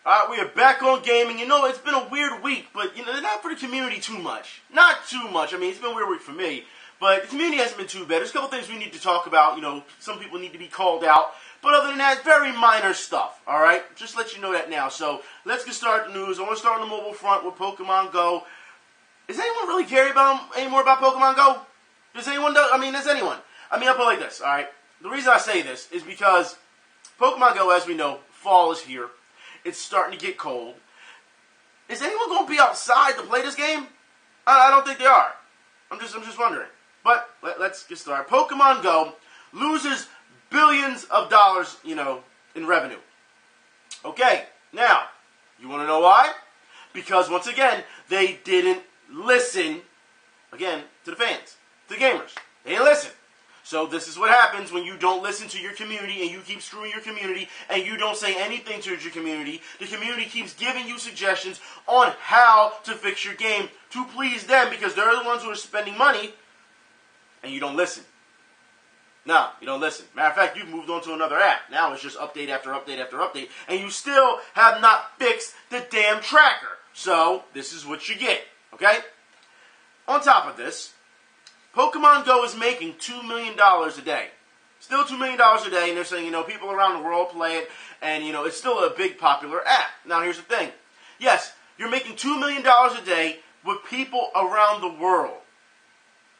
Alright, we are back on gaming. You know, it's been a weird week, but, you know, not for the community too much. Not too much. I mean, it's been a weird week for me, but the community hasn't been too bad. There's a couple things we need to talk about. You know, some people need to be called out, but other than that, it's very minor stuff, alright? Just let you know that now. So, let's get started the news. I want to start on the mobile front with Pokemon Go. Does anyone really care anymore about Pokemon Go? Does anyone does anyone? I mean, I'll put it like this, alright? The reason I say this is because Pokemon Go, as we know, fall is here. It's starting to get cold. Is anyone going to be outside to play this game? I don't think they are. I'm just wondering. But let's get started. Pokemon Go loses billions of dollars, you know, in revenue. Okay, now, you want to know why? Because, once again, they didn't listen, again, to the fans, to the gamers. They didn't listen. So this is what happens when you don't listen to your community and you keep screwing your community and you don't say anything to your community. The community keeps giving you suggestions on how to fix your game to please them because they're the ones who are spending money and you don't listen. No, you don't listen. Matter of fact, you've moved on to another app. Now it's just update after update after update and you still have not fixed the damn tracker. So this is what you get, okay? On top of this, Pokemon Go is making $2 million a day. Still $2 million a day, and they're saying, you know, people around the world play it, and, you know, it's still a big popular app. Now, here's the thing. Yes, you're making $2 million a day with people around the world.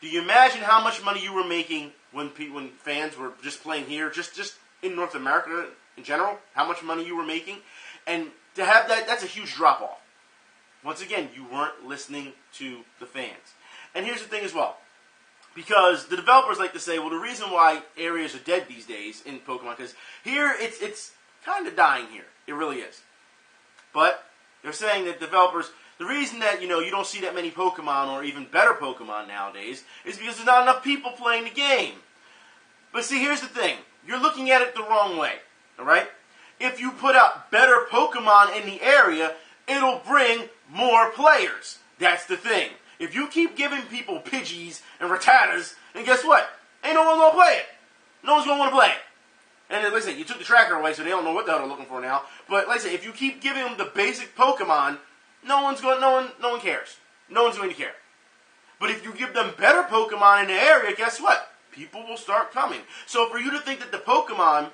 Do you imagine how much money you were making when fans were just playing here, just in North America in general, how much money you were making? And to have that, that's a huge drop-off. Once again, you weren't listening to the fans. And here's the thing as well. Because the developers like to say, well, the reason why areas are dead these days in Pokemon, because here it's kind of dying here. It really is. But they're saying that developers, the reason that, you know, you don't see that many Pokemon or even better Pokemon nowadays is because there's not enough people playing the game. But see, here's the thing. You're looking at it the wrong way. Alright? If you put out better Pokemon in the area, it'll bring more players. That's the thing. If you keep giving people Pidgeys and Rattatas, then guess what? Ain't no one going to play it. No one's going to want to play it. And like I said, you took the tracker away, so they don't know what the hell they're looking for now. But like I said, if you keep giving them the basic Pokemon, no one cares. No one's going to care. But if you give them better Pokemon in the area, guess what? People will start coming. So for you to think that the Pokemon,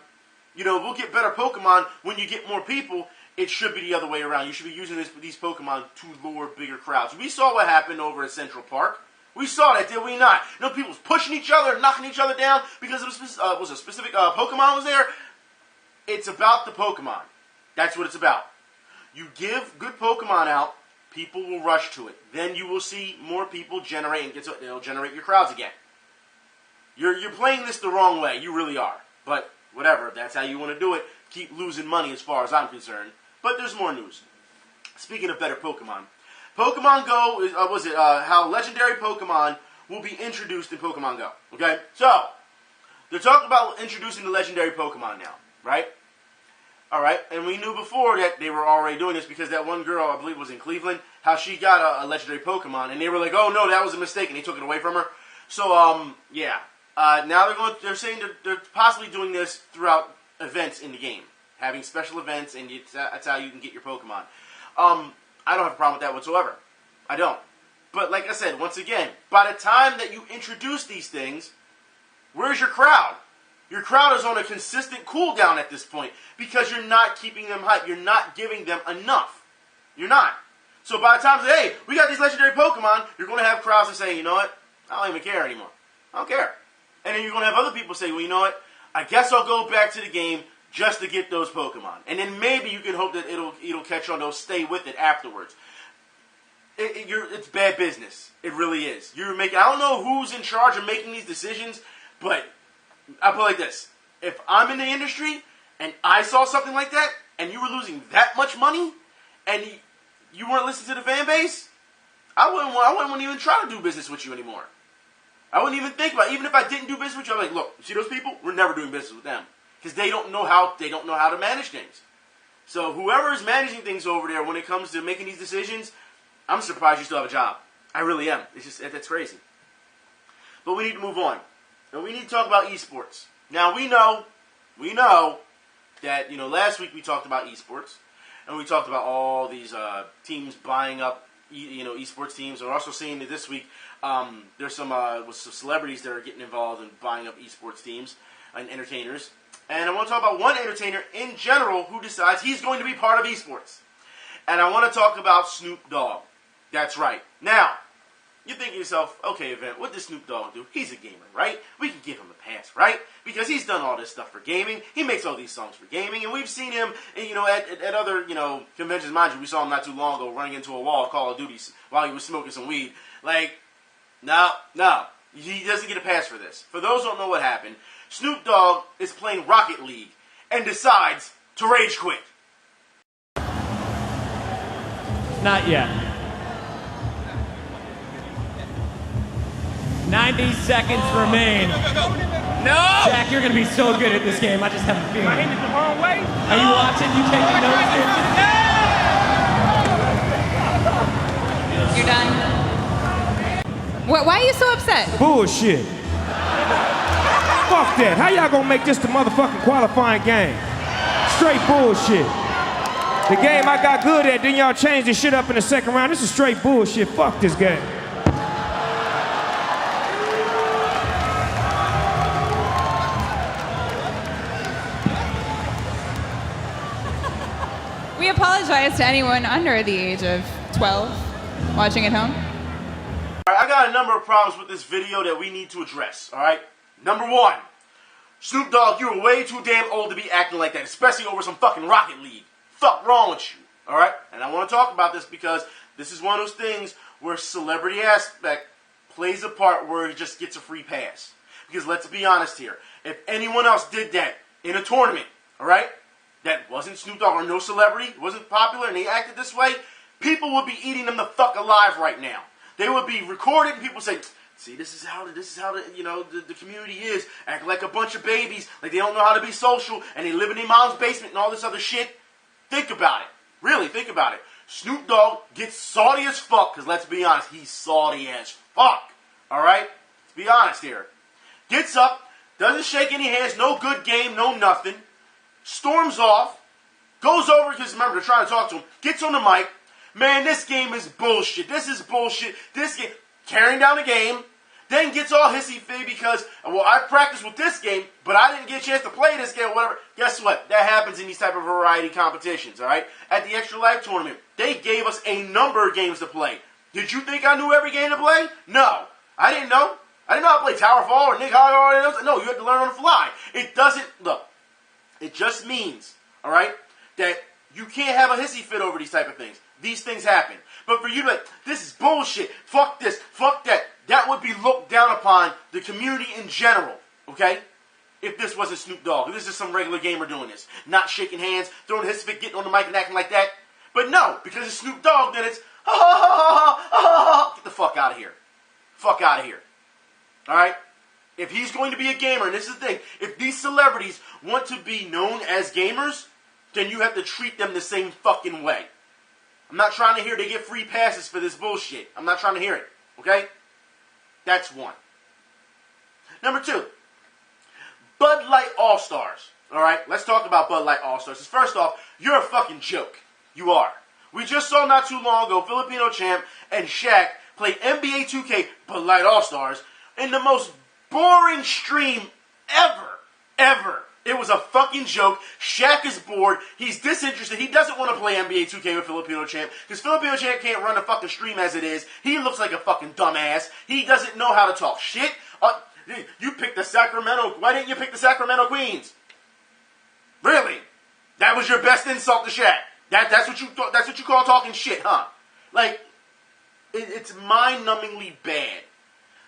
you know, will get better Pokemon when you get more people, it should be the other way around. You should be using these Pokemon to lure bigger crowds. We saw what happened over at Central Park. We saw that, did we not? You know, people was pushing each other, knocking each other down because it was a specific Pokemon was there. It's about the Pokemon. That's what it's about. You give good Pokemon out, people will rush to it. Then you will see more people generate, and it'll generate your crowds again. You're playing this the wrong way. You really are. But whatever, if that's how you want to do it, keep losing money as far as I'm concerned. But there's more news. Speaking of better Pokemon, Pokemon Go is how legendary Pokemon will be introduced in Pokemon Go. Okay, so they're talking about introducing the legendary Pokemon now, right? All right, and we knew before that they were already doing this because that one girl, I believe, was in Cleveland, how she got a legendary Pokemon, and they were like, "Oh no, that was a mistake," and they took it away from her. So yeah, now they're saying they're possibly doing this throughout events in the game. Having special events, and that's how you can get your Pokemon. I don't have a problem with that whatsoever. I don't. But like I said, once again, by the time that you introduce these things, where's your crowd? Your crowd is on a consistent cooldown at this point because you're not keeping them hyped. You're not giving them enough. You're not. So by the time they say, hey, we got these legendary Pokemon, you're going to have crowds that say, you know what? I don't even care anymore. I don't care. And then you're going to have other people say, well, you know what? I guess I'll go back to the game just to get those Pokemon. And then maybe you can hope that it'll catch on, they'll stay with it afterwards. It's bad business. It really is. I don't know who's in charge of making these decisions, but I'll put it like this. If I'm in the industry and I saw something like that, and you were losing that much money, and you weren't listening to the fan base, I wouldn't even try to do business with you anymore. I wouldn't even think about it. Even if I didn't do business with you, I'm like, look, see those people? We're never doing business with them. Because they don't know how to manage things. So whoever is managing things over there when it comes to making these decisions, I'm surprised you still have a job. I really am. That's crazy. But we need to move on. And we need to talk about esports. Now we know that, you know, last week we talked about esports. and we talked about all these teams buying up, esports teams. We're also seeing that this week there's some celebrities that are getting involved in buying up esports teams and entertainers. And I want to talk about one entertainer in general who decides he's going to be part of esports. And I want to talk about Snoop Dogg. That's right. Now, you think to yourself, okay, Event, what does Snoop Dogg do? He's a gamer, right? We can give him a pass, right? Because he's done all this stuff for gaming. He makes all these songs for gaming, and we've seen him, at other, conventions. Mind you, we saw him not too long ago running into a wall of Call of Duty while he was smoking some weed. No. He doesn't get a pass for this. For those who don't know what happened, Snoop Dogg is playing Rocket League and decides to rage quit. Not yet. 90 seconds remain. No! Jack, you're going to be so good at this game. I just have a feeling. Am I hitting it the wrong way? Are you watching? You taking notes? You're done? Why are you so upset? Bullshit. Fuck that. How y'all gonna make this the motherfucking qualifying game? Straight bullshit. The game I got good at, then y'all changed this shit up in the second round. This is straight bullshit. Fuck this game. We apologize to anyone under the age of 12 watching at home. All right, I got a number of problems with this video that we need to address, all right? Number one, Snoop Dogg, you're way too damn old to be acting like that, especially over some fucking Rocket League. Fuck wrong with you, all right? And I want to talk about this because this is one of those things where celebrity aspect plays a part where it just gets a free pass. Because let's be honest here, if anyone else did that in a tournament, all right, that wasn't Snoop Dogg or no celebrity, wasn't popular, and they acted this way, people would be eating them the fuck alive right now. They would be recorded, and people say, "See, this is how the community is. Act like a bunch of babies, like they don't know how to be social, and they live in their mom's basement and all this other shit." Think about it. Really, think about it. Snoop Dogg gets salty as fuck, because let's be honest, he's salty as fuck. All right? Let's be honest here. Gets up, doesn't shake any hands, no good game, no nothing. Storms off, goes over, because remember, they're trying to talk to him, gets on the mic. Man, this game is bullshit. This is bullshit. This game, carrying down the game, then gets all hissy-fit because, well, I practiced with this game, but I didn't get a chance to play this game or whatever. Guess what? That happens in these type of variety competitions, all right? At the Extra Life Tournament, they gave us a number of games to play. Did you think I knew every game to play? No. I didn't know. I didn't know how to play Towerfall or Nick Hogg. No, you had to learn on the fly. It doesn't, look, it just means, all right, that you can't have a hissy fit over these type of things. These things happen. But for you to be like, this is bullshit, fuck this, fuck that, that would be looked down upon the community in general, okay? If this wasn't Snoop Dogg, if this is some regular gamer doing this, not shaking hands, throwing a hissy fit, getting on the mic and acting like that. But no, because it's Snoop Dogg, then it's, ha ha ha ha ha ha. Get the fuck out of here. Fuck out of here. All right? If he's going to be a gamer, and this is the thing, if these celebrities want to be known as gamers, then you have to treat them the same fucking way. I'm not trying to hear they get free passes for this bullshit. I'm not trying to hear it. Okay? That's one. Number two, Bud Light All-Stars. Alright? Let's talk about Bud Light All-Stars. First off, you're a fucking joke. You are. We just saw not too long ago Filipino Champ and Shaq play NBA 2K Bud Light All-Stars in the most boring stream ever. It was a fucking joke. Shaq is bored. He's disinterested. He doesn't want to play NBA 2K with Filipino Champ because Filipino Champ can't run a fucking stream as it is. He looks like a fucking dumbass. He doesn't know how to talk shit. You picked the Sacramento. Why didn't you pick the Sacramento Queens? Really? That was your best insult to Shaq. That's what you thought. That's what you call talking shit, huh? Like, it's mind-numbingly bad.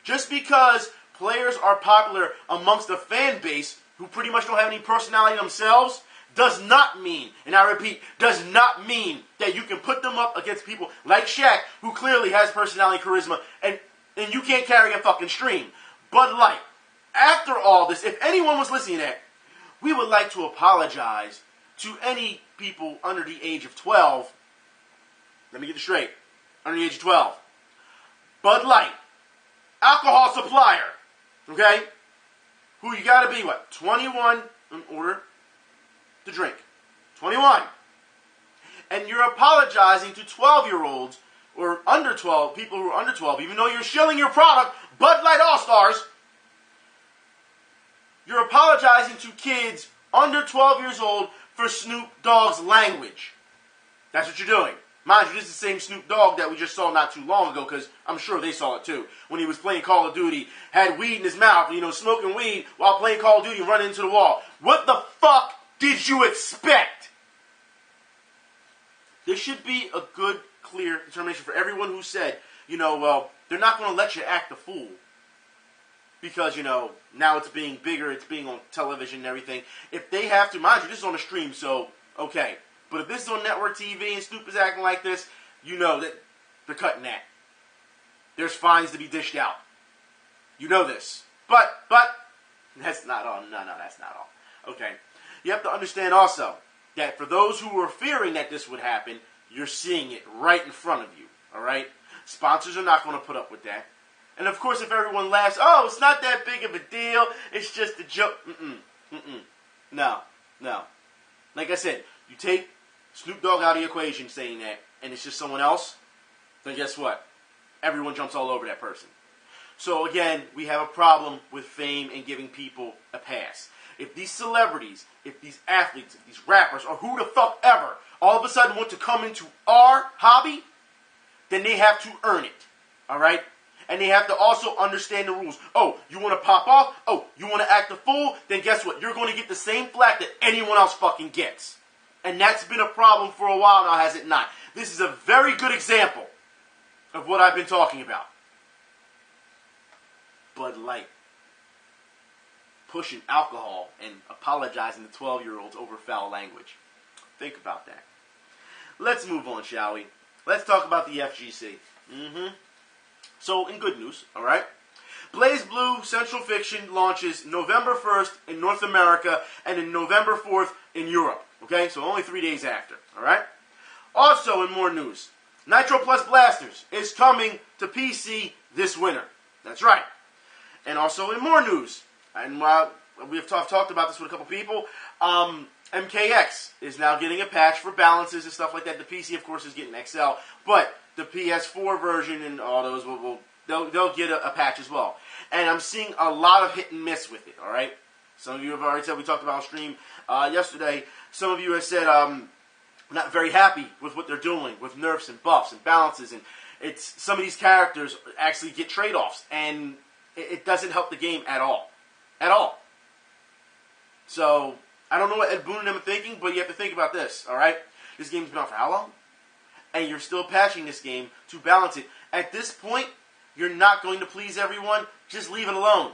Just because players are popular amongst the fan base who pretty much don't have any personality themselves, does not mean, and I repeat, does not mean that you can put them up against people like Shaq, who clearly has personality, charisma, and you can't carry a fucking stream. Bud Light, after all this, if anyone was listening to that, we would like to apologize to any people under the age of 12. Let me get this straight. Under the age of 12. Bud Light, alcohol supplier, okay? Who you gotta be, what, 21 in order to drink. 21. and you're apologizing to 12-year-olds or under 12, people who are under 12, even though you're shilling your product, Bud Light All-Stars, you're apologizing to kids under 12 years old for Snoop Dogg's language. That's what you're doing. Mind you, this is the same Snoop Dogg that we just saw not too long ago, because I'm sure they saw it too. When he was playing Call of Duty, had weed in his mouth, smoking weed while playing Call of Duty and running into the wall. What the fuck did you expect? There should be a good, clear determination for everyone who said, well, they're not going to let you act the fool. Because, now it's being bigger, it's being on television and everything. If they have to, mind you, this is on the stream, so, okay. But if this is on network TV and Snoop is acting like this, that they're cutting that. There's fines to be dished out. You know this. But, that's not all. No, that's not all. Okay. You have to understand also that for those who were fearing that this would happen, you're seeing it right in front of you. All right? Sponsors are not going to put up with that. And of course, if everyone laughs, oh, it's not that big of a deal, it's just a joke. No. Like I said, you take Snoop Dogg out of the equation saying that, and it's just someone else, then guess what? Everyone jumps all over that person. So again, we have a problem with fame and giving people a pass. If these celebrities, if these athletes, if these rappers, or who the fuck ever, all of a sudden want to come into our hobby, then they have to earn it. All right? And they have to also understand the rules. Oh, you want to pop off? Oh, you want to act a fool? Then guess what? You're going to get the same flack that anyone else fucking gets. And that's been a problem for a while now, has it not? This is a very good example of what I've been talking about. Bud Light. Pushing alcohol and apologizing to 12-year-olds over foul language. Think about that. Let's move on, shall we? Let's talk about the FGC. So, in good news, all right? Blazblue Central Fiction launches November 1st in North America and in November 4th in Europe. Okay, so only 3 days after, all right? Also, in more news, Nitroplus Blasterz is coming to PC this winter. That's right. And also in more news, and we've talked about this with a couple people, MKX is now getting a patch for balances and stuff like that. The PC, of course, is getting XL, but the PS4 version and all those they'll get a patch as well. And I'm seeing a lot of hit and miss with it. All right, some of you have already said, we talked about on stream yesterday. Some of you have said not very happy with what they're doing with nerfs and buffs and balances, and it's some of these characters actually get trade-offs, and it doesn't help the game at all. So I don't know what Ed Boon and them are thinking, but you have to think about this. All right, this game's been out for how long? And you're still patching this game to balance it. At this point, you're not going to please everyone. Just leave it alone.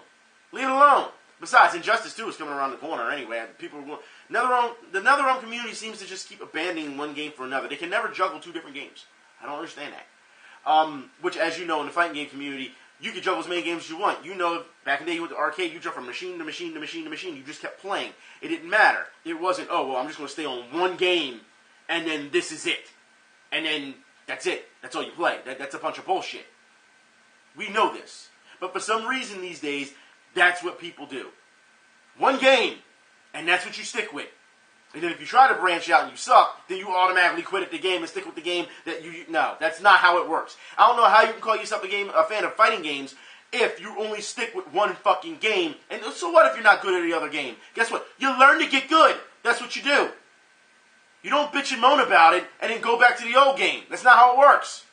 Leave it alone. Besides, Injustice 2 is coming around the corner anyway. People are the NetherRealm community seems to just keep abandoning one game for another. They can never juggle two different games. I don't understand that. Which, as you know, in the fighting game community, you can juggle as many games as you want. You know, back in the day with the arcade, you jumped from machine to machine to machine to machine. You just kept playing. It didn't matter. It wasn't, oh, well, I'm just going to stay on one game, and then this is it. And then that's it. That's all you play. That's a bunch of bullshit. We know this. But for some reason these days, that's what people do. One game, and that's what you stick with. And then if you try to branch out and you suck, then you automatically quit at the game and stick with the game that you... No, that's not how it works. I don't know how you can call yourself a fan of fighting games if you only stick with one fucking game. And so what if you're not good at the other game? Guess what? You learn to get good. That's what you do. You don't bitch and moan about it and then go back to the old game. That's not how it works.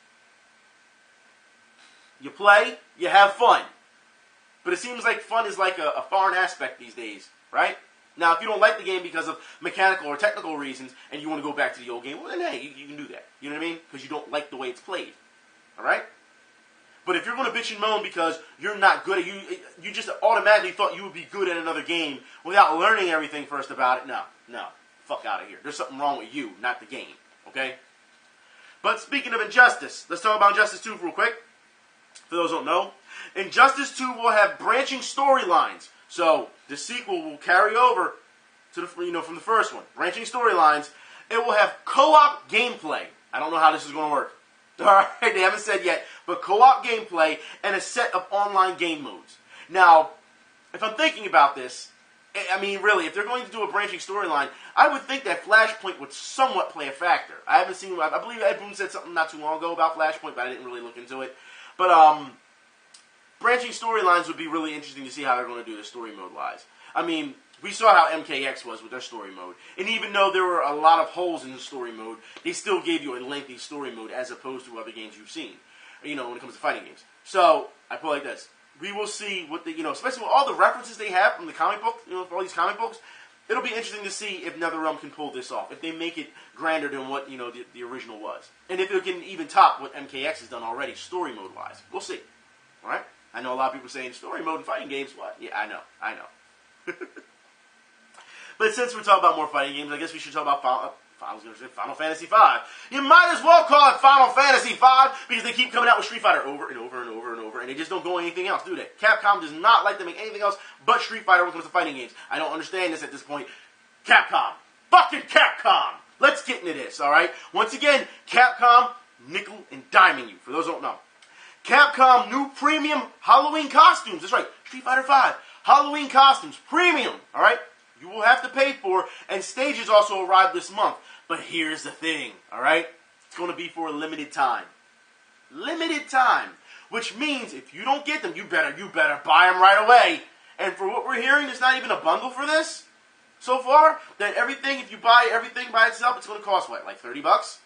You play, you have fun. But it seems like fun is like a foreign aspect these days, right? Now, if you don't like the game because of mechanical or technical reasons and you want to go back to the old game, well, then, hey, you can do that. You know what I mean? Because you don't like the way it's played. All right? But if you're going to bitch and moan because you're not good at you just automatically thought you would be good at another game without learning everything first about it, no. Fuck out of here. There's something wrong with you, not the game. Okay? But speaking of Injustice, let's talk about Injustice 2 real quick. For those who don't know, Injustice 2 will have branching storylines. So the sequel will carry over to the from the first one. Branching storylines. It will have co-op gameplay. I don't know how this is going to work. All right, they haven't said yet, but co-op gameplay and a set of online game modes. Now, if I'm thinking about this, I mean, really, if they're going to do a branching storyline, I would think that Flashpoint would somewhat play a factor. I haven't seen, I believe Ed Boon said something not too long ago about Flashpoint, but I didn't really look into it. But, branching storylines would be really interesting to see how they're going to do this story mode-wise. I mean, we saw how MKX was with their story mode. And even though there were a lot of holes in the story mode, they still gave you a lengthy story mode as opposed to other games you've seen. You know, when it comes to fighting games. So, I put it like this. We will see what the, you know, especially with all the references they have from the comic book, you know, for all these comic books, it'll be interesting to see if NetherRealm can pull this off. If they make it grander than what, you know, the original was. And if it can even top what MKX has done already, story mode-wise. We'll see. Alright? I know a lot of people saying story mode in fighting games. What? Yeah, I know. But since we're talking about more fighting games, I guess we should talk about Final Fantasy V. You might as well call it Final Fantasy V because they keep coming out with Street Fighter over and over and over and over, and they just don't go anything else, do they? Capcom does not like to make anything else but Street Fighter when it comes to fighting games. I don't understand this at this point. Capcom. Fucking Capcom. Let's get into this, alright? Once again, Capcom, nickel and diming you, for those who don't know. Capcom new premium Halloween costumes. That's right, Street Fighter V. Halloween costumes, premium, alright? You will have to pay for, and stages also arrive this month. But here's the thing, alright? It's going to be for a limited time. Limited time. Which means if you don't get them, you better buy them right away. And for what we're hearing, there's not even a bundle for this so far. That everything, if you buy everything by itself, it's going to cost what, like $30?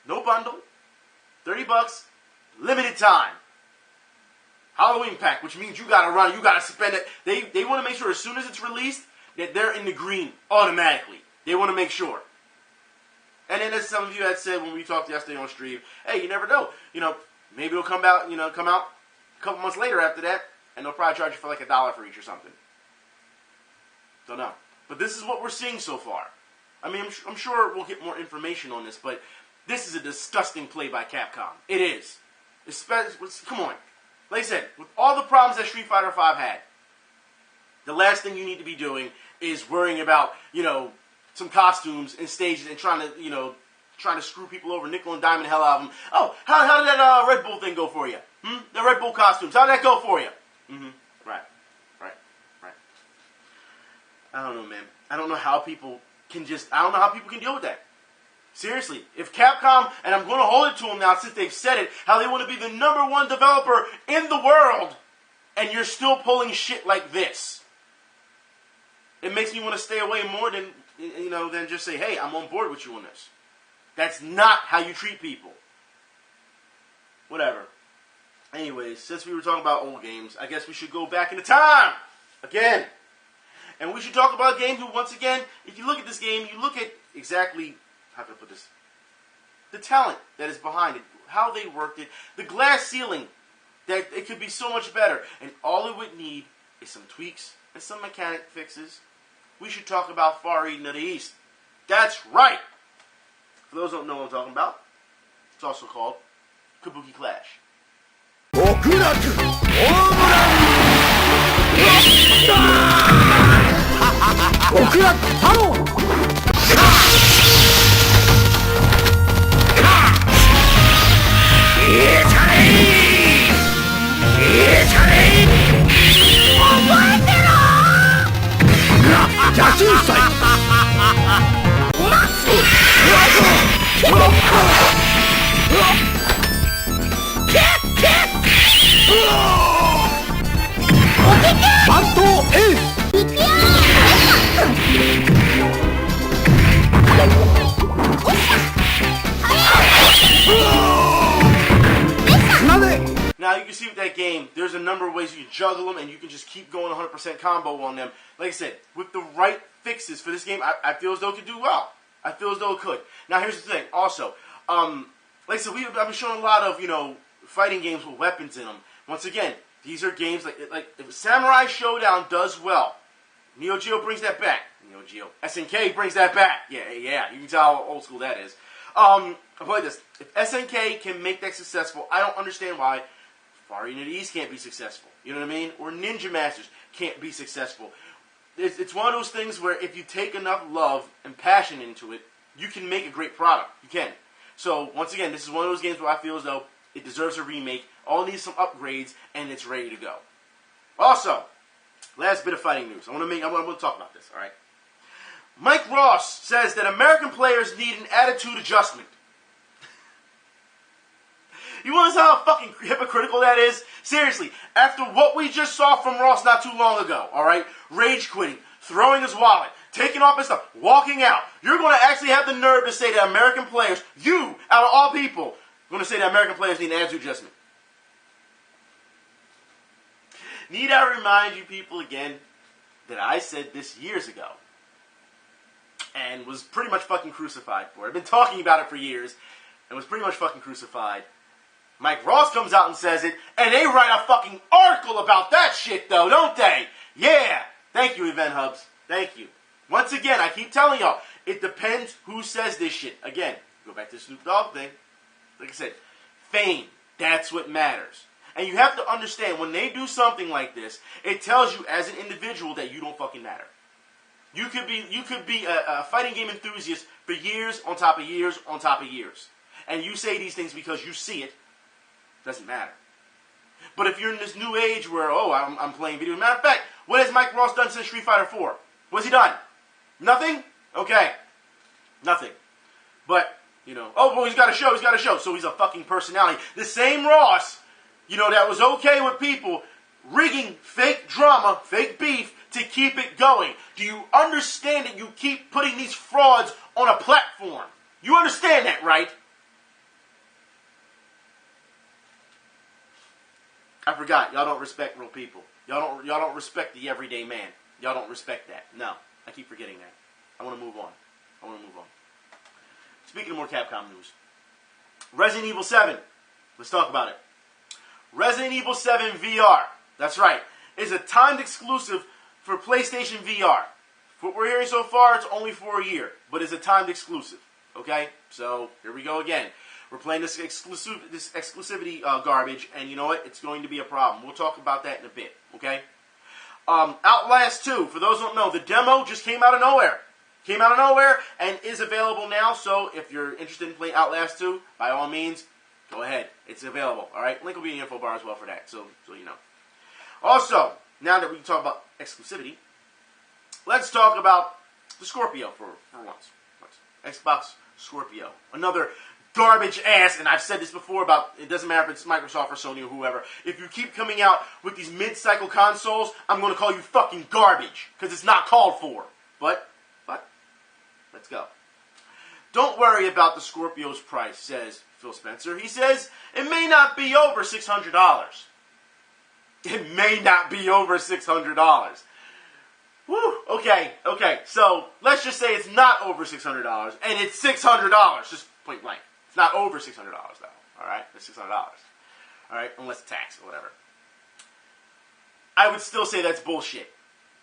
No bundle. $30. Limited time. Halloween pack, which means you gotta run, you gotta spend it. They want to make sure as soon as it's released that they're in the green automatically. They want to make sure. And then as some of you had said when we talked yesterday on stream, hey, you never know. You know, maybe it'll come out a couple months later after that, and they'll probably charge you for like $1 for each or something. Don't know. But this is what we're seeing so far. I mean, I'm sure we'll get more information on this, but this is a disgusting play by Capcom. It is. Come on. Like I said, with all the problems that Street Fighter V had, the last thing you need to be doing is worrying about, you know, some costumes and stages and trying to screw people over, nickel and dime the hell out of them. Oh, how did that Red Bull thing go for you? The Red Bull costumes, how did that go for you? Right. I don't know, man. I don't know how people can deal with that. Seriously, if Capcom, and I'm going to hold it to them now since they've said it, how they want to be the #1 developer in the world, and you're still pulling shit like this. It makes me want to stay away more than just say, hey, I'm on board with you on this. That's not how you treat people. Whatever. Anyways, since we were talking about old games, I guess we should go back into time again. And we should talk about a game who, once again, if you look at this game, you look at exactly, how can I put this? The talent that is behind it, how they worked it, the glass ceiling, that it could be so much better. And all it would need is some tweaks and some mechanic fixes. We should talk about Far Eden of the East. That's right! For those who don't know what I'm talking about, it's also called Kabuki Clash. Now you can see with that game, there's a number of ways you can juggle them and you can just keep going 100% combo on them. Like I said, with the right fixes for this game, I feel as though it could do well. I feel as though it could. Now here's the thing, also, like I said, I've been showing a lot of, fighting games with weapons in them. Once again, these are games like if Samurai Showdown does well, Neo Geo brings that back. SNK brings that back. Yeah, you can tell how old school that is. I'll play this. If SNK can make that successful, I don't understand why Far Eden of the East can't be successful. You know what I mean? Or Ninja Masters can't be successful. It's one of those things where if you take enough love and passion into it, you can make a great product. You can. So, once again, this is one of those games where I feel as though it deserves a remake, all needs some upgrades, and it's ready to go. Also, Last bit of fighting news. I want to talk about this, all right? Mike Ross says that American players need an attitude adjustment. You want to know how fucking hypocritical that is? Seriously, after what we just saw from Ross not too long ago, all right? Rage quitting, throwing his wallet, taking off his stuff, walking out. You're going to actually have the nerve to say that American players, you, out of all people, are going to say that American players need an attitude adjustment. Need I remind you people again that I said this years ago and was pretty much fucking crucified for it. I've been talking about it for years and was pretty much fucking crucified. Mike Ross comes out and says it, and they write a fucking article about that shit, though, don't they? Yeah. Thank you, Event Hubs. Thank you. Once again, I keep telling y'all, it depends who says this shit. Again, go back to the Snoop Dogg thing. Like I said, fame, that's what matters. And you have to understand, when they do something like this, it tells you as an individual that you don't fucking matter. You could be a fighting game enthusiast for years on top of years on top of years. And you say these things because you see it. Doesn't matter. But if you're in this new age where, I'm playing video. Matter of fact, what has Mike Ross done since Street Fighter 4? What's he done? Nothing? Okay. Nothing. But, he's got a show. So he's a fucking personality. The same Ross, that was okay with people rigging fake drama, fake beef to keep it going. Do you understand that you keep putting these frauds on a platform? You understand that, right? I forgot. Y'all don't respect real people. Y'all don't respect the everyday man. Y'all don't respect that. No, I keep forgetting that. I want to move on. Speaking of more Capcom news, Resident Evil 7. Let's talk about it. Resident Evil 7 VR. That's right. Is a timed exclusive for PlayStation VR. What we're hearing so far, it's only for a year, but it's a timed exclusive. Okay, so here we go again. We're playing this exclusivity garbage, and you know what? It's going to be a problem. We'll talk about that in a bit, okay? Outlast 2, for those who don't know, the demo just came out of nowhere. And is available now, so if you're interested in playing Outlast 2, by all means, go ahead. It's available, all right? Link will be in the info bar as well for that, so you know. Also, now that we can talk about exclusivity, let's talk about the Scorpio for once. Xbox Scorpio. Another garbage ass, and I've said this before about, it doesn't matter if it's Microsoft or Sony or whoever, if you keep coming out with these mid-cycle consoles, I'm going to call you fucking garbage, because it's not called for. But, let's go. Don't worry about the Scorpio's price, says Phil Spencer. He says, it may not be over $600. It may not be over $600. Woo, okay, so let's just say it's not over $600, and it's $600, just point blank. It's not over $600 though, alright? It's $600, alright? Unless tax or whatever. I would still say that's bullshit.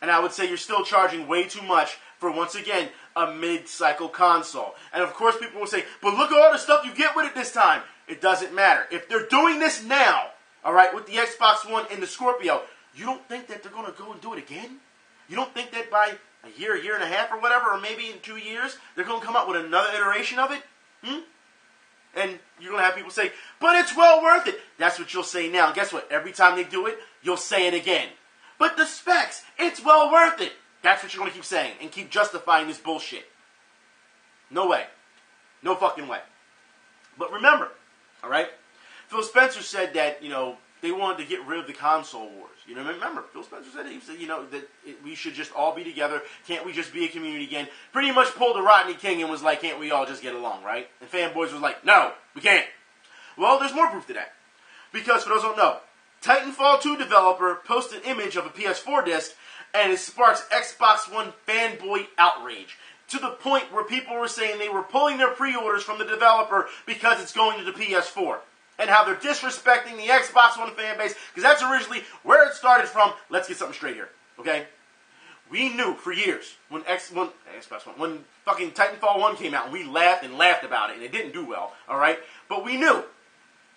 And I would say you're still charging way too much for, once again, a mid-cycle console. And of course people will say, but look at all the stuff you get with it this time. It doesn't matter. If they're doing this now, alright, with the Xbox One and the Scorpio, you don't think that they're going to go and do it again? You don't think that by a year and a half or whatever, or maybe in 2 years, they're going to come out with another iteration of it? And you're going to have people say, but it's well worth it. That's what you'll say now. And guess what? Every time they do it, you'll say it again. But the specs, it's well worth it. That's what you're going to keep saying and keep justifying this bullshit. No way. No fucking way. But remember, all right, Phil Spencer said that, they wanted to get rid of the console wars. Remember, Phil Spencer said it. He said, that we should just all be together. Can't we just be a community again? Pretty much pulled a Rodney King and was like, can't we all just get along, right? And fanboys was like, no, we can't. Well, there's more proof to that. Because, for those who don't know, Titanfall 2 developer posted an image of a PS4 disc, and it sparks Xbox One fanboy outrage. To the point where people were saying they were pulling their pre-orders from the developer because it's going to the PS4. And how they're disrespecting the Xbox One fan base, because that's originally where it started from. Let's get something straight here, okay? We knew for years when fucking Titanfall 1 came out, and we laughed about it, and it didn't do well, all right? But we knew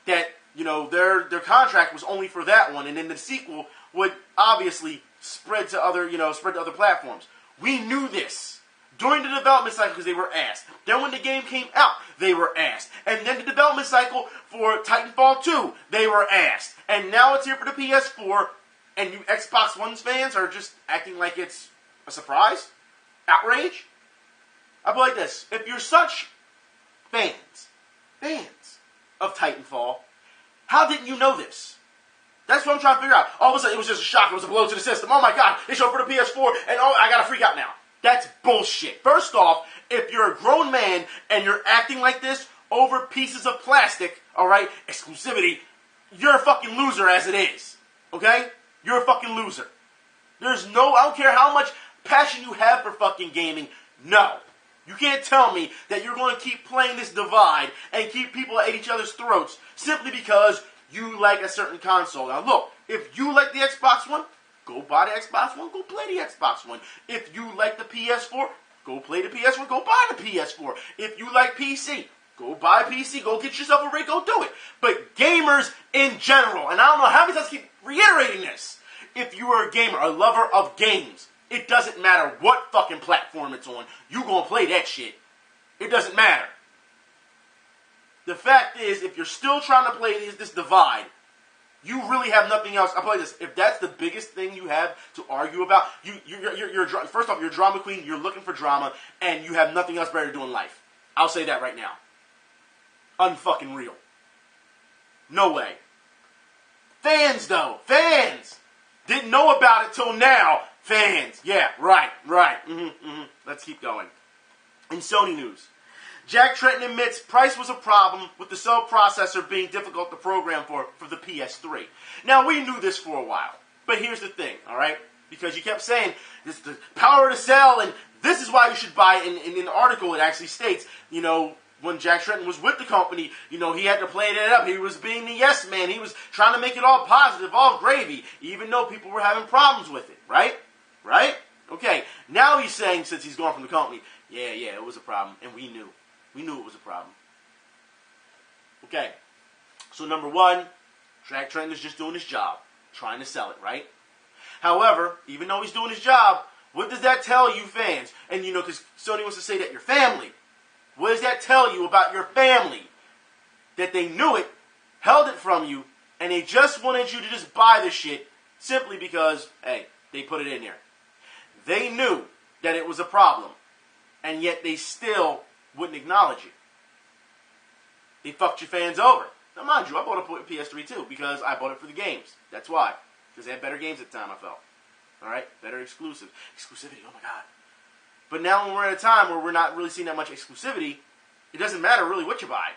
that, their contract was only for that one, and then the sequel would obviously spread to other platforms. We knew this during the development cycle because they were asked. Then when the game came out, they were asked. And then the development cycle for Titanfall 2, they were asked. And now it's here for the PS4. and you Xbox One fans are just acting like it's a surprise? Outrage? I put it like this. If you're such fans of Titanfall, how didn't you know this? That's what I'm trying to figure out. All of a sudden, it was just a shock. It was a blow to the system. Oh my God, they showed for the PS4, and oh, I gotta freak out now. That's bullshit. First off, if you're a grown man and you're acting like this over pieces of plastic, alright, exclusivity, you're a fucking loser as it is. Okay? You're a fucking loser. There's no, I don't care how much passion you have for fucking gaming, no. You can't tell me that you're going to keep playing this divide and keep people at each other's throats simply because you like a certain console. Now look, if you like the Xbox One, go buy the Xbox One, go play the Xbox One. If you like the PS4, go play the PS4, go buy the PS4. If you like PC, go buy a PC, go get yourself a rig, go do it. But gamers in general, and I don't know how many times I keep reiterating this, if you are a gamer, a lover of games, it doesn't matter what fucking platform it's on, you gonna play that shit. It doesn't matter. The fact is, if you're still trying to play this divide, you really have nothing else. I'll play this. If that's the biggest thing you have to argue about, you're first off, you're a drama queen, you're looking for drama, and you have nothing else better to do in life. I'll say that right now. Unfucking real. No way. Fans, though. Fans! Didn't know about it till now. Fans. Yeah, right. Let's keep going. In Sony news, Jack Trentton admits price was a problem with the cell processor being difficult to program for the PS3. Now, we knew this for a while. But here's the thing, alright? Because you kept saying, this is the power of the cell, and this is why you should buy it. In the article, it actually states, you know, when Jack Trentton was with the company, you know, he had to play that up. He was being the yes man. He was trying to make it all positive, all gravy, even though people were having problems with it, right? Right? Okay, now he's saying, since he's gone from the company, yeah, it was a problem, and we knew. We knew it was a problem. Okay, so number one, Jack Trentton is just doing his job, trying to sell it, right? However, even though he's doing his job, what does that tell you fans? And you know, because Sony wants to say that your family. What does that tell you about your family? That they knew it, held it from you, and they just wanted you to just buy the shit simply because, hey, they put it in there. They knew that it was a problem, and yet they still wouldn't acknowledge it. They fucked your fans over. Now, mind you, I bought a PS3 too because I bought it for the games. That's why. Because they had better games at the time, I felt. Alright? Better exclusivity. Oh my God. But now when we're at a time where we're not really seeing that much exclusivity, it doesn't matter really what you buy.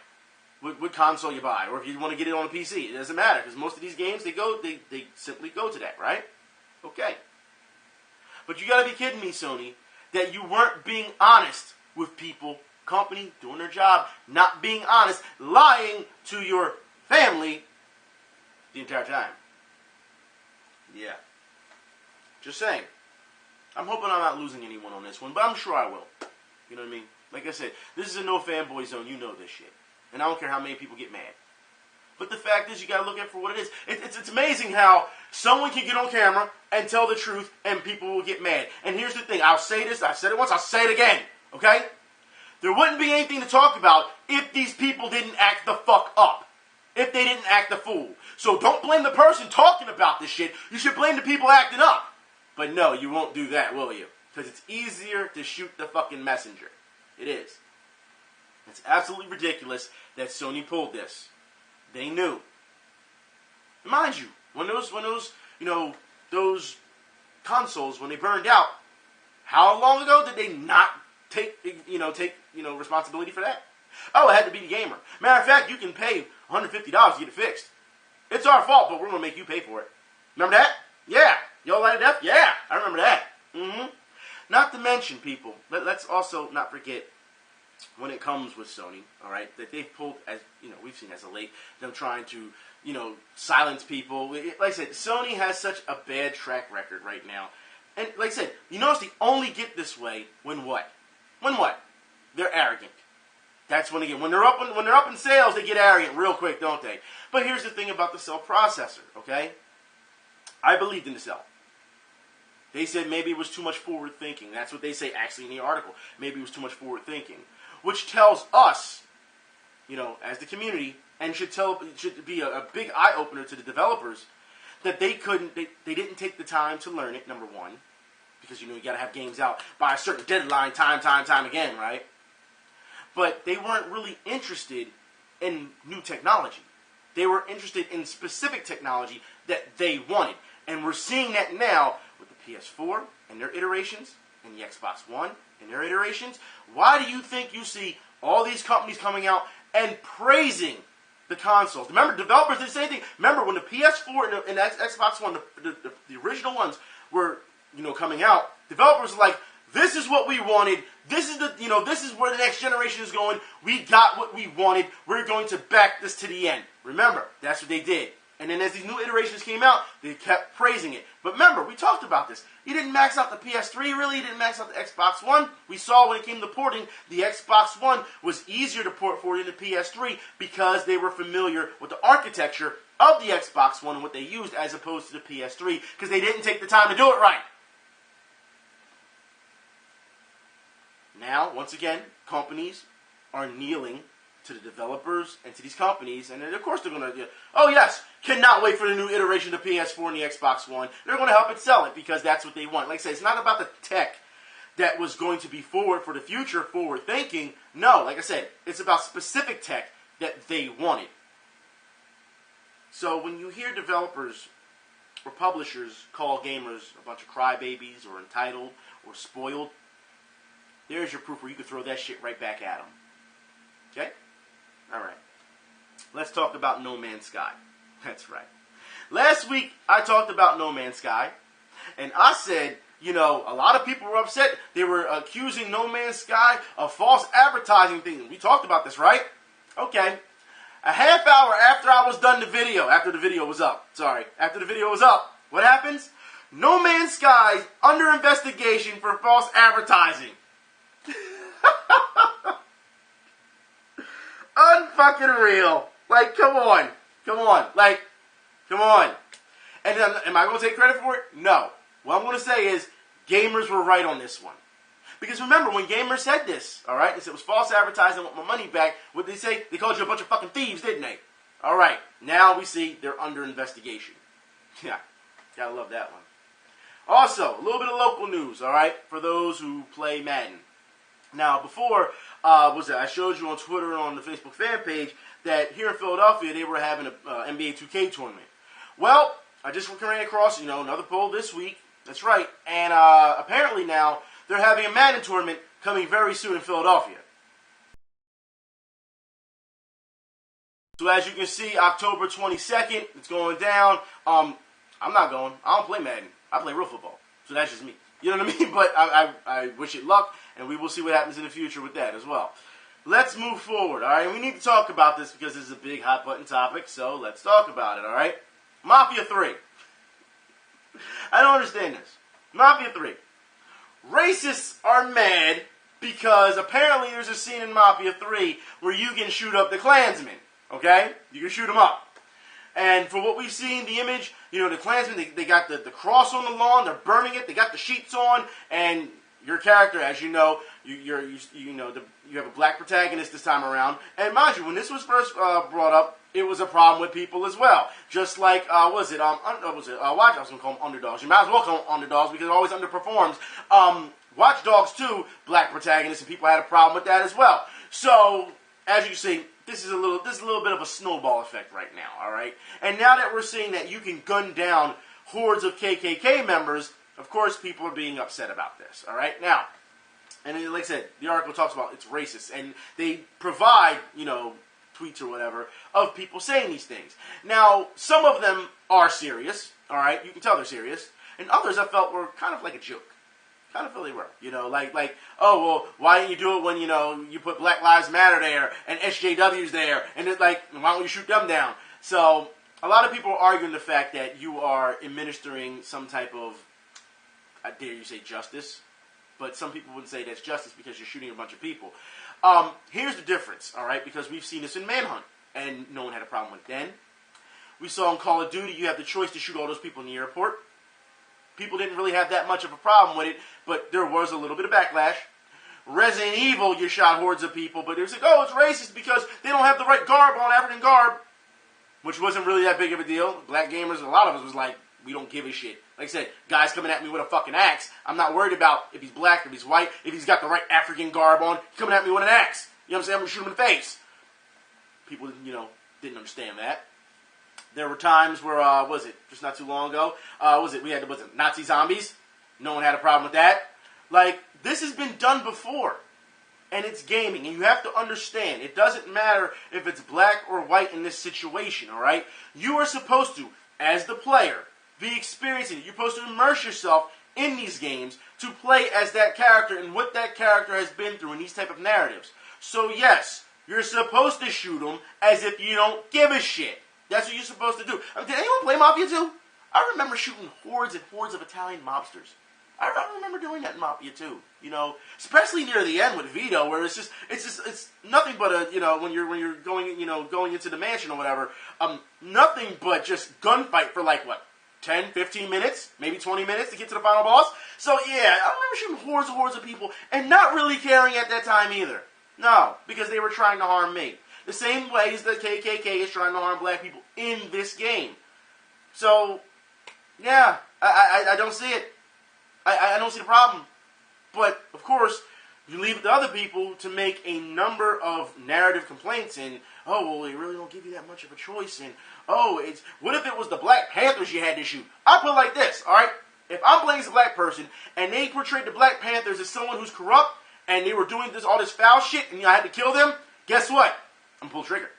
What console you buy. Or if you want to get it on a PC. It doesn't matter. Because most of these games, they simply go to that, right? Okay. But you gotta be kidding me, Sony, that you weren't being honest with people, company, doing their job, not being honest, lying to your family the entire time. Yeah. Just saying. I'm hoping I'm not losing anyone on this one, but I'm sure I will. You know what I mean? Like I said, this is a no fanboy zone. You know this shit. And I don't care how many people get mad. But the fact is, you gotta look at it for what it is. It's amazing how someone can get on camera and tell the truth and people will get mad. And here's the thing. I'll say this. I said it once. I'll say it again. Okay? There wouldn't be anything to talk about if these people didn't act the fuck up. If they didn't act the fool. So don't blame the person talking about this shit. You should blame the people acting up. But no, you won't do that, will you? Because it's easier to shoot the fucking messenger. It is. It's absolutely ridiculous that Sony pulled this. They knew. And mind you, when those consoles, when they burned out, how long ago did they not take responsibility for that? Oh, it had to be the gamer. Matter of fact, you can pay $150 to get it fixed. It's our fault, but we're going to make you pay for it. Remember that? Yeah. Y'all light it up? Yeah. I remember that. Not to mention, people, let's also not forget, when it comes with Sony, all right, that they've pulled, as you know, we've seen as of late, them trying to, silence people. Like I said, Sony has such a bad track record right now. And like I said, you notice they only get this way when what? They're arrogant. That's when they get. When they're up in sales, they get arrogant real quick, don't they? But here's the thing about the cell processor, okay? I believed in the cell. They said maybe it was too much forward thinking. That's what they say actually in the article. Maybe it was too much forward thinking. Which tells us, as the community, and should be a big eye-opener to the developers, that they didn't take the time to learn it, number one, because you got to have games out by a certain deadline time again, right? But they weren't really interested in new technology. They were interested in specific technology that they wanted. And we're seeing that now with the PS4 and their iterations, and the Xbox One and their iterations. Why do you think you see all these companies coming out and praising the consoles? Remember, developers did the same thing. Remember, when the PS4 and the Xbox One, the original ones were, coming out, developers were like, this is what we wanted. This is this is where the next generation is going. We got what we wanted. We're going to back this to the end. Remember, that's what they did. And then as these new iterations came out, they kept praising it. But remember, we talked about this. You didn't max out the PS3, really. You didn't max out the Xbox One. We saw when it came to porting, the Xbox One was easier to port for than the PS3 because they were familiar with the architecture of the Xbox One and what they used as opposed to the PS3 because they didn't take the time to do it right. Now, once again, companies are kneeling to the developers and to these companies, and of course they're going to, oh yes, cannot wait for the new iteration of the PS4 and the Xbox One. They're going to help it sell it because that's what they want. Like I said, it's not about the tech that was going to be forward for the future, forward thinking. No, like I said, it's about specific tech that they wanted. So when you hear developers or publishers call gamers a bunch of crybabies or entitled or spoiled, there's your proof where you can throw that shit right back at them. Okay? Alright. Let's talk about No Man's Sky. That's right. Last week, I talked about No Man's Sky, and I said, a lot of people were upset. They were accusing No Man's Sky of false advertising things. We talked about this, right? Okay. A half hour after I was done the video, after the video was up, what happens? No Man's Sky's under investigation for false advertising. Unfucking real. Like, come on. Like, come on. And then, am I going to take credit for it? No. What I'm going to say is, gamers were right on this one. Because remember, when gamers said this, alright, they said it was false advertising, I want my money back, what did they say? They called you a bunch of fucking thieves, didn't they? Alright, now we see they're under investigation. Yeah, gotta love that one. Also, a little bit of local news, alright, for those who play Madden. Now, before, I showed you on Twitter and on the Facebook fan page that here in Philadelphia, they were having an NBA 2K tournament. Well, I just ran across, another poll this week. That's right. And apparently now, they're having a Madden tournament coming very soon in Philadelphia. So as you can see, October 22nd, it's going down. I'm not going. I don't play Madden. I play real football. So that's just me. You know what I mean? But I wish it luck, and we will see what happens in the future with that as well. Let's move forward, all right? We need to talk about this because this is a big hot-button topic, so let's talk about it, all right? Mafia 3. I don't understand this. Mafia 3. Racists are mad because apparently there's a scene in Mafia 3 where you can shoot up the Klansmen, okay? You can shoot them up. And for what we've seen, the image, the Klansmen, they got the cross on the lawn, they're burning it, they got the sheets on, and your character, as you know, you have a black protagonist this time around. And mind you, when this was first brought up, it was a problem with people as well. Just like, Watch Dogs, I was going to call them underdogs. You might as well call them underdogs because it always underperforms. Watch Dogs 2, black protagonist, and people had a problem with that as well. So, as you can see, this is a little bit of a snowball effect right now, all right? And now that we're seeing that you can gun down hordes of KKK members, of course, people are being upset about this, all right? Now, and like I said, the article talks about it's racist, and they provide, tweets or whatever of people saying these things. Now, some of them are serious, all right? You can tell they're serious, and others I felt were kind of like a joke. Kind of feel they were, like, oh, well, why didn't you do it when, you put Black Lives Matter there, and SJW's there, and it's like, why don't you shoot them down? So, a lot of people are arguing the fact that you are administering some type of, I dare you say justice, but some people wouldn't say that's justice because you're shooting a bunch of people. Here's the difference, all right, because we've seen this in Manhunt, and no one had a problem with it then. We saw in Call of Duty, you have the choice to shoot all those people in the airport. People didn't really have that much of a problem with it, but there was a little bit of backlash. Resident Evil, you shot hordes of people, but it was like, oh, it's racist because they don't have the right garb on, African garb. which wasn't really that big of a deal. Black gamers, a lot of us was like, we don't give a shit. Like I said, guys coming at me with a fucking axe. I'm not worried about if he's black, if he's white, if he's got the right African garb on. He's coming at me with an axe. You know what I'm saying? I'm going to shoot him in the face. People, didn't understand that. There were times where, just not too long ago, we had, Nazi zombies? No one had a problem with that. Like, this has been done before. And it's gaming. And you have to understand, it doesn't matter if it's black or white in this situation, all right? You are supposed to, as the player, be experiencing it. You're supposed to immerse yourself in these games to play as that character and what that character has been through in these type of narratives. So yes, you're supposed to shoot them as if you don't give a shit. That's what you're supposed to do. I mean, did anyone play Mafia 2? I remember shooting hordes and hordes of Italian mobsters. I remember doing that in Mafia 2. Especially near the end with Vito, where it's nothing but when you're going into the mansion or whatever, nothing but just gunfight for 10, 15 minutes, maybe 20 minutes to get to the final boss. So yeah, I remember shooting hordes of people and not really caring at that time either. No, because they were trying to harm me. The same way as the KKK is trying to harm black people in this game. So, yeah, I don't see it. I don't see the problem. But, of course, you leave it to other people to make a number of narrative complaints and, they really don't give you that much of a choice, and, what if it was the Black Panthers you had to shoot? I'll put it like this, alright? If I'm playing as a black person, and they portrayed the Black Panthers as someone who's corrupt, and they were doing all this foul shit, and I had to kill them, guess what? I'm pull trigger.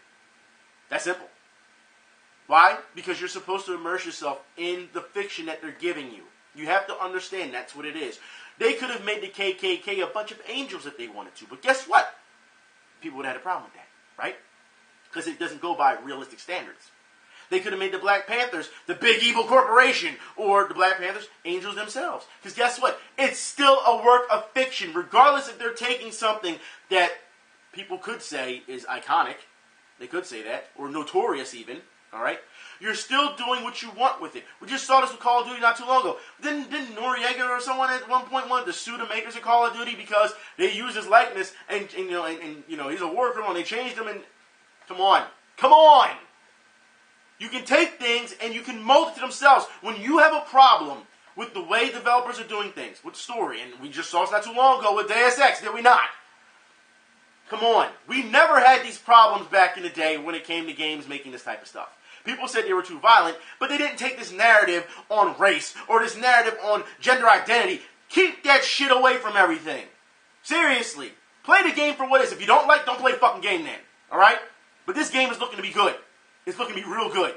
That's simple. Why? Because you're supposed to immerse yourself in the fiction that they're giving you. You have to understand that's what it is. They could have made the KKK a bunch of angels if they wanted to, but guess what? People would have had a problem with that, right? Because it doesn't go by realistic standards. They could have made the Black Panthers the big evil corporation, or the Black Panthers angels themselves. Because guess what? It's still a work of fiction, regardless if they're taking something that people could say is iconic. They could say that, or notorious even, all right? You're still doing what you want with it. We just saw this with Call of Duty not too long ago. Didn't Noriega or someone at one point wanted to sue the makers of Call of Duty because they used his likeness and he's a war criminal and they changed him and come on. You can take things and you can mold it to themselves. When you have a problem with the way developers are doing things, with the story, and we just saw this not too long ago with Deus Ex, did we not? Come on. We never had these problems back in the day when it came to games making this type of stuff. People said they were too violent, but they didn't take this narrative on race or this narrative on gender identity. Keep that shit away from everything. Seriously. Play the game for what it is. If you don't play the fucking game then. Alright? But this game is looking to be good. It's looking to be real good.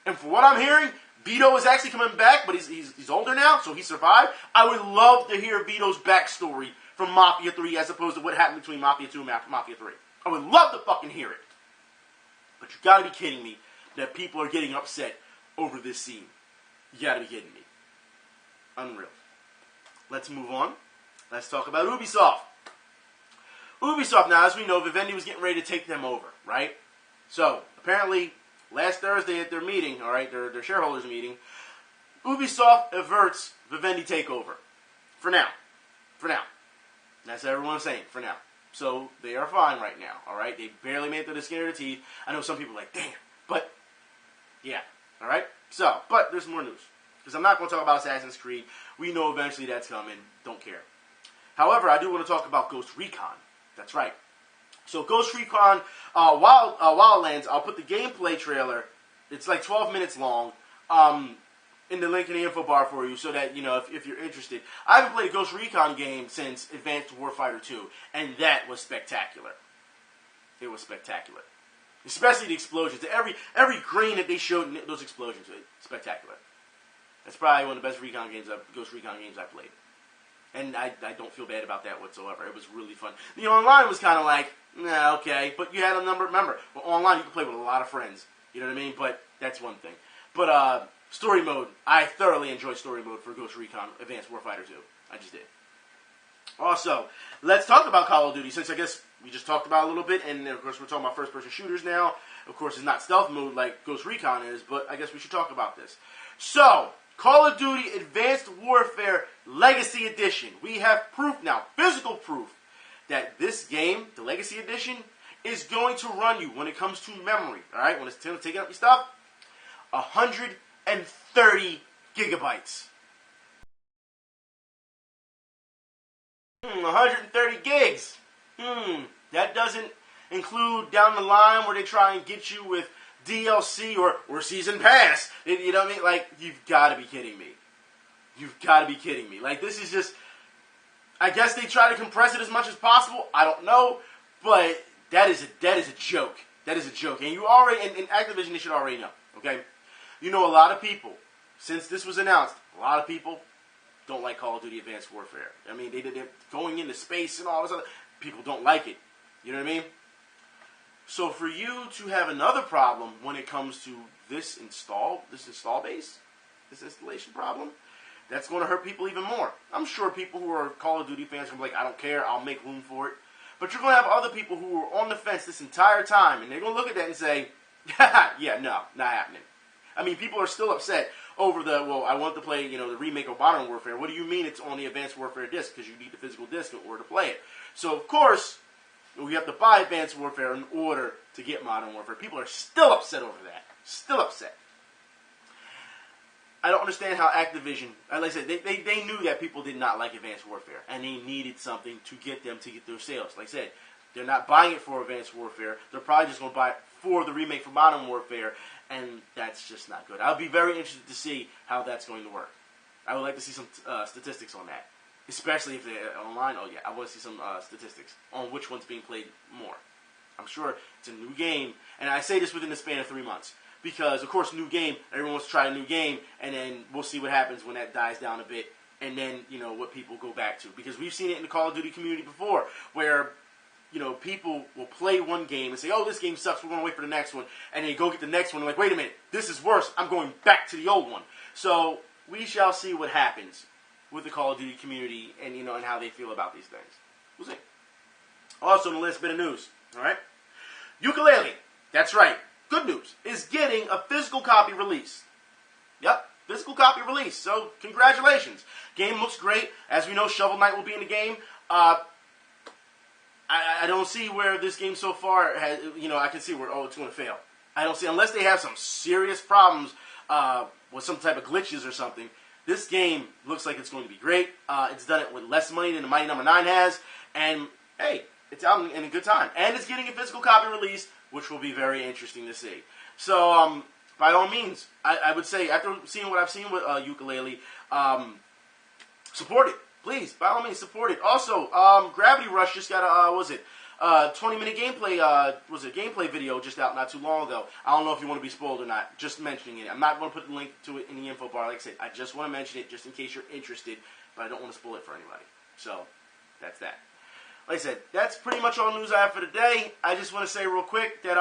And for what I'm hearing, Vito is actually coming back, but he's older now, so he survived. I would love to hear Vito's backstory from Mafia 3 as opposed to what happened between Mafia 2 and Mafia 3. I would love to fucking hear it. But you gotta be kidding me that people are getting upset over this scene. You gotta be kidding me. Unreal. Let's move on. Let's talk about Ubisoft. Ubisoft, now, as we know, Vivendi was getting ready to take them over, right? So, apparently, last Thursday at their meeting, all right, their shareholders meeting, Ubisoft averts Vivendi takeover. For now. That's what everyone's saying, for now. So, they are fine right now, all right? They barely made it through the skin of their teeth. I know some people are like, damn, but, yeah, all right? So, but there's more news. Because I'm not going to talk about Assassin's Creed. We know eventually that's coming. Don't care. However, I do want to talk about Ghost Recon. That's right. So, Ghost Recon Wildlands, I'll put the gameplay trailer, it's like 12 minutes long, in the link in the info bar for you so that, if you're interested. I haven't played a Ghost Recon game since Advanced Warfighter 2, and that was spectacular. It was spectacular. Especially the explosions. Every grain that they showed in those explosions, spectacular. That's probably one of the best Ghost Recon games I've played. And I don't feel bad about that whatsoever. It was really fun. The online was kind of like, nah, okay. But you had a number, remember, online you can play with a lot of friends. You know what I mean? But that's one thing. But story mode, I thoroughly enjoyed story mode for Ghost Recon Advanced Warfighter 2. I just did. Also, let's talk about Call of Duty, since I guess we just talked about it a little bit, and of course we're talking about first-person shooters now. Of course, it's not stealth mode like Ghost Recon is, but I guess we should talk about this. So, Call of Duty Advanced Warfare Legacy Edition. We have proof now, physical proof, that this game, the Legacy Edition, is going to run you, when it comes to memory, all right, when it's taking up your stuff, 130 gigabytes. 130 gigs. That doesn't include down the line where they try and get you with DLC or season pass. You know what I mean? Like, you've got to be kidding me. You've got to be kidding me. Like, this is just, I guess they try to compress it as much as possible. I don't know, but that is a joke. That is a joke. And you already, in Activision, they should already know, okay? You know, a lot of people, since this was announced, a lot of people don't like Call of Duty Advanced Warfare. I mean, they're going into space and all this other, people don't like it. You know what I mean? So for you to have another problem when it comes to this installation problem, that's going to hurt people even more. I'm sure people who are Call of Duty fans are like, I don't care, I'll make room for it. But you're going to have other people who were on the fence this entire time, and they're going to look at that and say, yeah, no, not happening. I mean, people are still upset over I want to play, the remake of Modern Warfare. What do you mean it's on the Advanced Warfare disc? Because you need the physical disc in order to play it. So, of course, we have to buy Advanced Warfare in order to get Modern Warfare. People are still upset over that. Still upset. I don't understand how Activision, like I said, they knew that people did not like Advanced Warfare, and they needed something to get them to get their sales. Like I said, they're not buying it for Advanced Warfare. They're probably just going to buy it for the remake for Modern Warfare, and that's just not good. I'll be very interested to see how that's going to work. I would like to see some statistics on that, especially if they're online. Oh, yeah, I want to see some statistics on which one's being played more. I'm sure it's a new game, and I say this within the span of 3 months. Because, of course, new game, everyone wants to try a new game, and then we'll see what happens when that dies down a bit, and then, what people go back to. Because we've seen it in the Call of Duty community before, where, people will play one game and say, oh, this game sucks, we're going to wait for the next one, and they go get the next one, and like, wait a minute, this is worse, I'm going back to the old one. So, we shall see what happens with the Call of Duty community, and, and how they feel about these things. We'll see. Also, in the last bit of news, alright? Yooka-Laylee, that's right. Good news, is getting a physical copy release. Yep, physical copy release. So, congratulations. Game looks great. As we know, Shovel Knight will be in the game. I don't see where this game so far has, I can see where, it's going to fail. I don't see, unless they have some serious problems with some type of glitches or something, this game looks like it's going to be great. It's done it with less money than the Mighty No. 9 has. And, hey, it's out in a good time. And it's getting a physical copy release, which will be very interesting to see. So, by all means, I would say, after seeing what I've seen with Yooka-Laylee, support it. Please, by all means, support it. Also, Gravity Rush just got a, 20-minute gameplay, gameplay video just out not too long ago. I don't know if you want to be spoiled or not. Just mentioning it. I'm not going to put the link to it in the info bar. Like I said, I just want to mention it just in case you're interested, but I don't want to spoil it for anybody. So, that's that. Like I said, that's pretty much all the news I have for today. I just want to say real quick that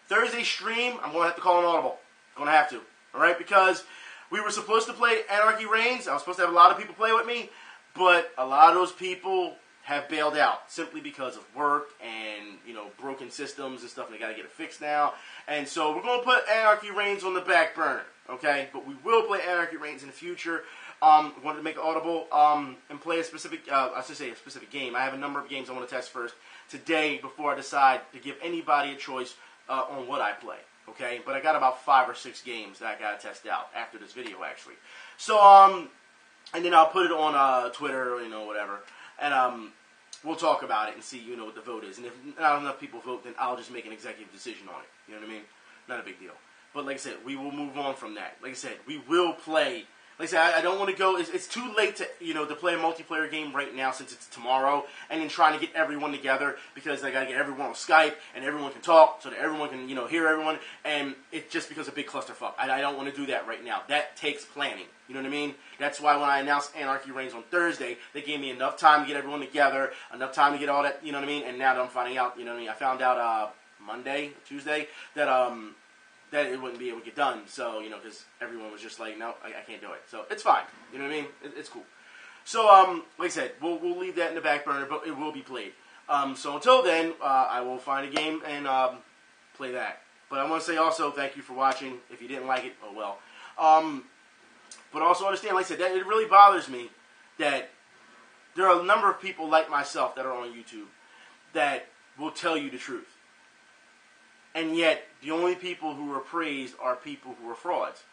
Thursday stream, I'm going to have to call an audible. I'm going to have to. Alright? Because we were supposed to play Anarchy Reigns. I was supposed to have a lot of people play with me. But a lot of those people have bailed out simply because of work and, broken systems and stuff. And they got to get it fixed now. And so we're going to put Anarchy Reigns on the back burner. Okay? But we will play Anarchy Reigns in the future. Wanted to make an audible and play a specific game. I have a number of games I want to test first today before I decide to give anybody a choice on what I play. Okay, but I got about 5 or 6 games that I gotta test out after this video actually. So and then I'll put it on Twitter, whatever, and we'll talk about it and see what the vote is. And if not enough people vote, then I'll just make an executive decision on it. You know what I mean? Not a big deal. But like I said, we will move on from that. Like I said, we will play. Like I said, I don't want to go. It's too late to to play a multiplayer game right now since it's tomorrow, and then trying to get everyone together because I gotta get everyone on Skype and everyone can talk so that everyone can hear everyone, and it just becomes a big clusterfuck. I don't want to do that right now. That takes planning. You know what I mean? That's why when I announced Anarchy Reigns on Thursday, they gave me enough time to get everyone together, enough time to get all that. You know what I mean? And now that I'm finding out, I found out Monday, Tuesday that that it wouldn't be able to get done. So, because everyone was just like, no, I can't do it. So, it's fine. You know what I mean? It's cool. So, like I said, we'll leave that in the back burner, but it will be played. So, until then, I will find a game and play that. But I want to say also, thank you for watching. If you didn't like it, oh well. But also understand, like I said, that it really bothers me that there are a number of people like myself that are on YouTube that will tell you the truth. And yet, the only people who are praised are people who are frauds.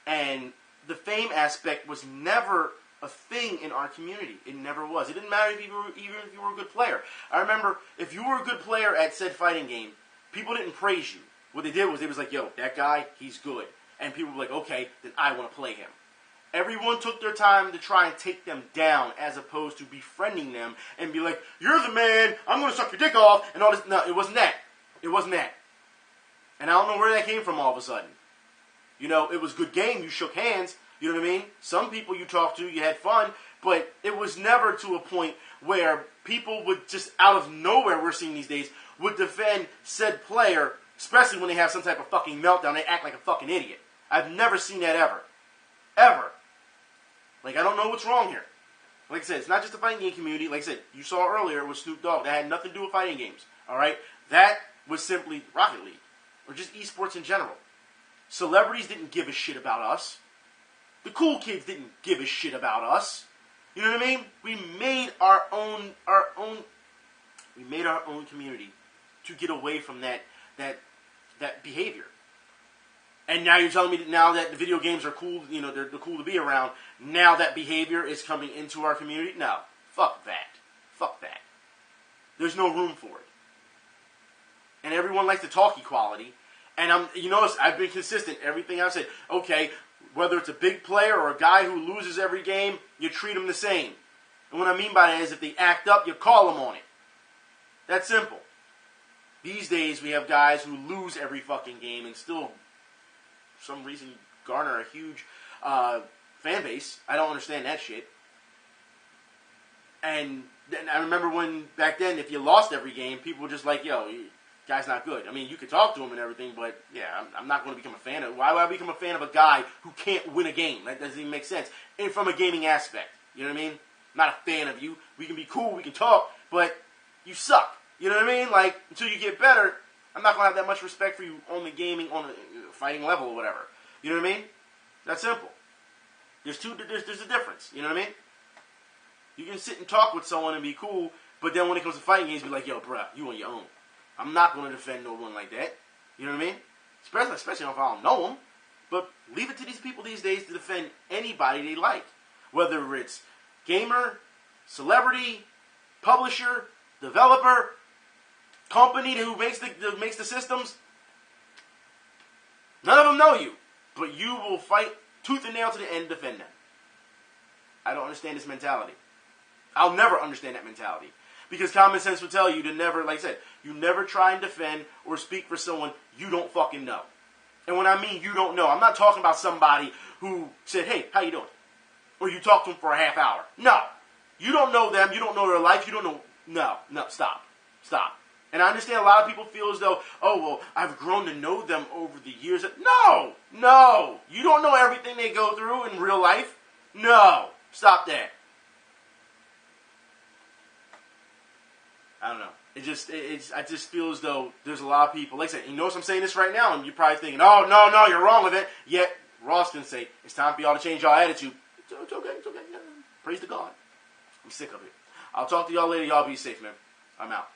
And the fame aspect was never a thing in our community. It never was. It didn't matter even if you were a good player. I remember, if you were a good player at said fighting game, people didn't praise you. What they did was, they was like, yo, that guy, he's good. And people were like, okay, then I want to play him. Everyone took their time to try and take them down, as opposed to befriending them and be like, you're the man, I'm going to suck your dick off, and all this. No, it wasn't that. It wasn't that. And I don't know where that came from all of a sudden. You know, it was good game, you shook hands, you know what I mean? Some people you talked to, you had fun, but it was never to a point where people would just, out of nowhere, we're seeing these days, would defend said player, especially when they have some type of fucking meltdown, they act like a fucking idiot. I've never seen that ever. Ever. Like, I don't know what's wrong here. Like I said, it's not just the fighting game community. Like I said, you saw earlier with Snoop Dogg. That had nothing to do with fighting games. Alright? That was simply Rocket League. Or just esports in general. Celebrities didn't give a shit about us. The cool kids didn't give a shit about us. You know what I mean? We made our own community to get away from that behavior. And now you're telling me that now that the video games are cool, you know, they're cool to be around, now that behavior is coming into our community? No. Fuck that. Fuck that. There's no room for it. And everyone likes to talk equality. And you notice, I've been consistent. Everything I've said, okay, whether it's a big player or a guy who loses every game, you treat them the same. And what I mean by that is if they act up, you call them on it. That's simple. These days, we have guys who lose every fucking game and still, for some reason, garner a huge fan base. I don't understand that shit. And I remember when, back then, if you lost every game, people were just like, yo, guy's not good. I mean, you could talk to him and everything, but yeah, I'm not going to become a fan of. Why would I become a fan of a guy who can't win a game? That doesn't even make sense. And from a gaming aspect, you know what I mean? I'm not a fan of you. We can be cool, we can talk, but you suck. You know what I mean? Like, until you get better, I'm not going to have that much respect for you on the gaming, on the fighting level or whatever. You know what I mean? That's simple. There's a difference. You know what I mean? You can sit and talk with someone and be cool, but then when it comes to fighting games, be like, yo, bruh, you on your own. I'm not going to defend no one like that. You know what I mean? Especially if I don't know them. But leave it to these people these days to defend anybody they like. Whether it's gamer, celebrity, publisher, developer, company who makes the systems. None of them know you. But you will fight tooth and nail to the end to defend them. I don't understand this mentality. I'll never understand that mentality. Because common sense will tell you to never, like I said, you never try and defend or speak for someone you don't fucking know. And when I mean you don't know, I'm not talking about somebody who said, hey, how you doing? Or you talked to them for a half hour. No. You don't know them. You don't know their life. You don't know. No, stop. And I understand a lot of people feel as though, oh, well, I've grown to know them over the years. No. You don't know everything they go through in real life. No. Stop that. I don't know. I just feel as though there's a lot of people. Like I said, you notice I'm saying this right now, and you're probably thinking, oh, no, you're wrong with it. Yet, Ross can say, it's time for y'all to change y'all attitude. It's okay. Praise to God. I'm sick of it. I'll talk to y'all later. Y'all be safe, man. I'm out.